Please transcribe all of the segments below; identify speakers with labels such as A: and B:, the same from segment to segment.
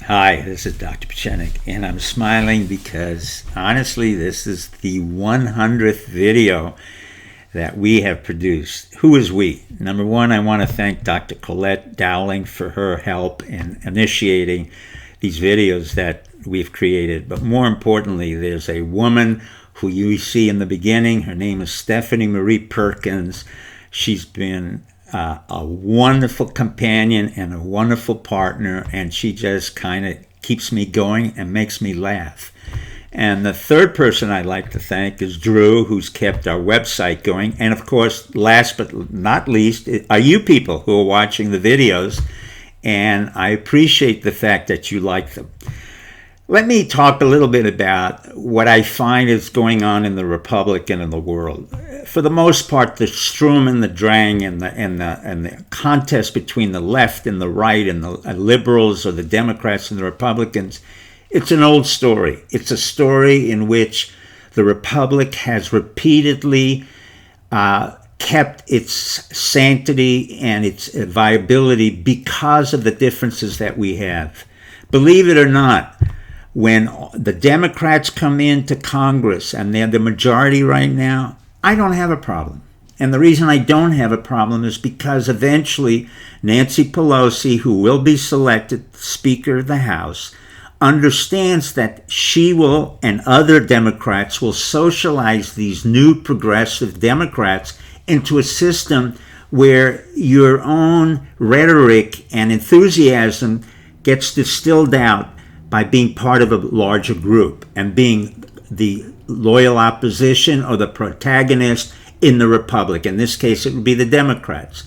A: Hi, this is Dr. Pachenik, and I'm smiling because honestly, this is the 100th video that we have produced. Who is we? Number one, I want to thank Dr. Colette Dowling for her help in initiating these videos that we've created. But more importantly, there's a woman who you see in the beginning. Her name is Stephanie Marie Perkins. She's been a wonderful companion and a wonderful partner, and she just kind of keeps me going and makes me laugh. And the third person I'd like to thank is Drew, who's kept our website going. And of course, last but not least, are you people who are watching the videos, and I appreciate the fact that you like them. Let me talk a little bit about what I find is going on in the Republic and in the world. For the most part, the Strum and the Drang and the contest between the left and the right and the liberals or the Democrats and the Republicans, it's an old story. It's a story in which the Republic has repeatedly kept its sanctity and its viability because of the differences that we have. Believe it or not, when the Democrats come into Congress and they're the majority right now, I don't have a problem. And the reason I don't have a problem is because eventually Nancy Pelosi, who will be selected Speaker of the House, understands that she will and other Democrats will socialize these new progressive Democrats into a system where your own rhetoric and enthusiasm gets distilled out by being part of a larger group and being the loyal opposition or the protagonist in the Republic. In this case, it would be the Democrats.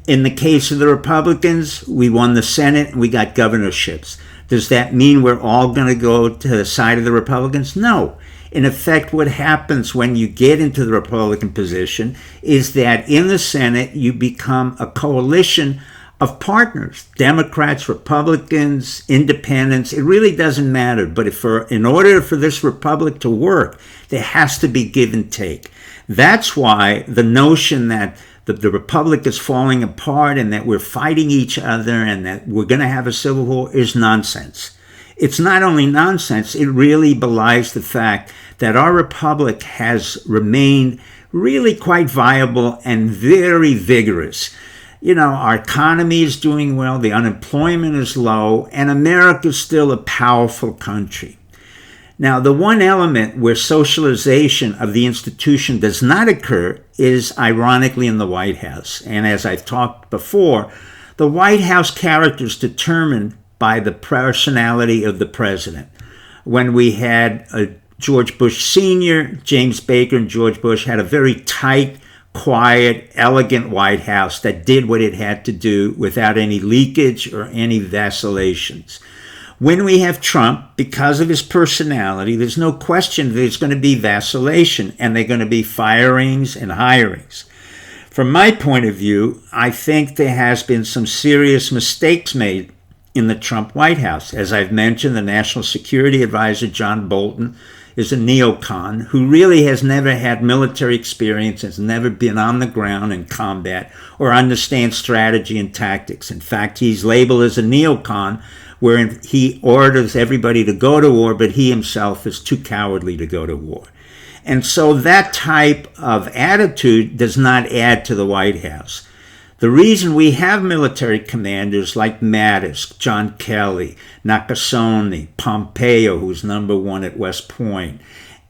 A: In the case of the Republicans, we won the Senate and we got governorships. Does that mean we're all going to go to the side of the Republicans? No. In effect, what happens when you get into the Republican position is that in the Senate, you become a coalition of partners, Democrats, Republicans, independents. It really doesn't matter. But in order for this republic to work, there has to be give and take. That's why the notion that the republic is falling apart and that we're fighting each other and that we're going to have a civil war is nonsense. It's not only nonsense, it really belies the fact that our republic has remained really quite viable and very vigorous. You know, our economy is doing well, the unemployment is low, and America is still a powerful country. Now, the one element where socialization of the institution does not occur is, ironically, in the White House. And as I've talked before, the White House character is determined by the personality of the president. When we had George Bush Sr., James Baker and George Bush had a very tight, quiet, elegant White House that did what it had to do without any leakage or any vacillations. When we have Trump, because of his personality, there's no question there's going to be vacillation and there're going to be firings and hirings. From my point of view, I think there has been some serious mistakes made in the Trump White House. As I've mentioned, the National Security Advisor, John Bolton, is a neocon who really has never had military experience, has never been on the ground in combat or understands strategy and tactics. In fact, he's labeled as a neocon, wherein he orders everybody to go to war, but he himself is too cowardly to go to war. And so that type of attitude does not add to the White House. The reason we have military commanders like Mattis, John Kelly, Nakasone, Pompeo, who's number one at West Point,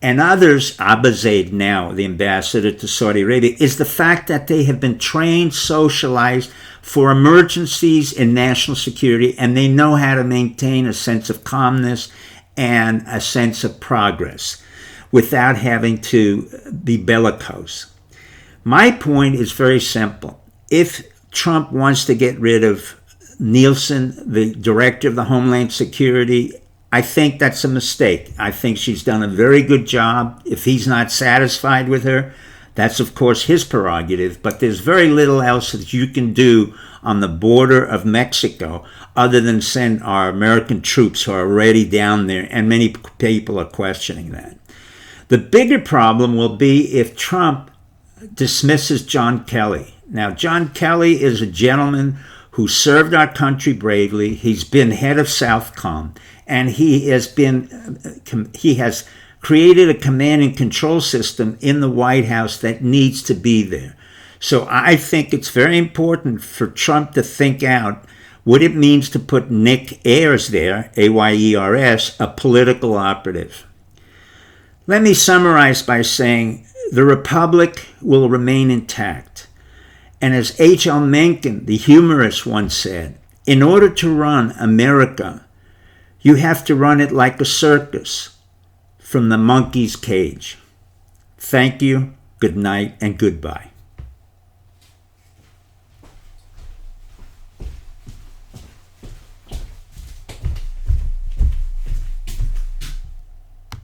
A: and others, Abizaid now, the ambassador to Saudi Arabia, is the fact that they have been trained, socialized for emergencies in national security, and they know how to maintain a sense of calmness and a sense of progress without having to be bellicose. My point is very simple. If Trump wants to get rid of Nielsen, the director of the Homeland Security, I think that's a mistake. I think she's done a very good job. If he's not satisfied with her, that's of course his prerogative, but there's very little else that you can do on the border of Mexico other than send our American troops who are already down there, and many people are questioning that. The bigger problem will be if Trump dismisses John Kelly. Now, John Kelly is a gentleman who served our country bravely. He's been head of Southcom, and he has created a command and control system in the White House that needs to be there. So I think it's very important for Trump to think out what it means to put Nick Ayers there, Ayers, a political operative. Let me summarize by saying the Republic will remain intact. And as H.L. Mencken, the humorist, once said, in order to run America, you have to run it like a circus from the monkey's cage. Thank you, good night, and goodbye.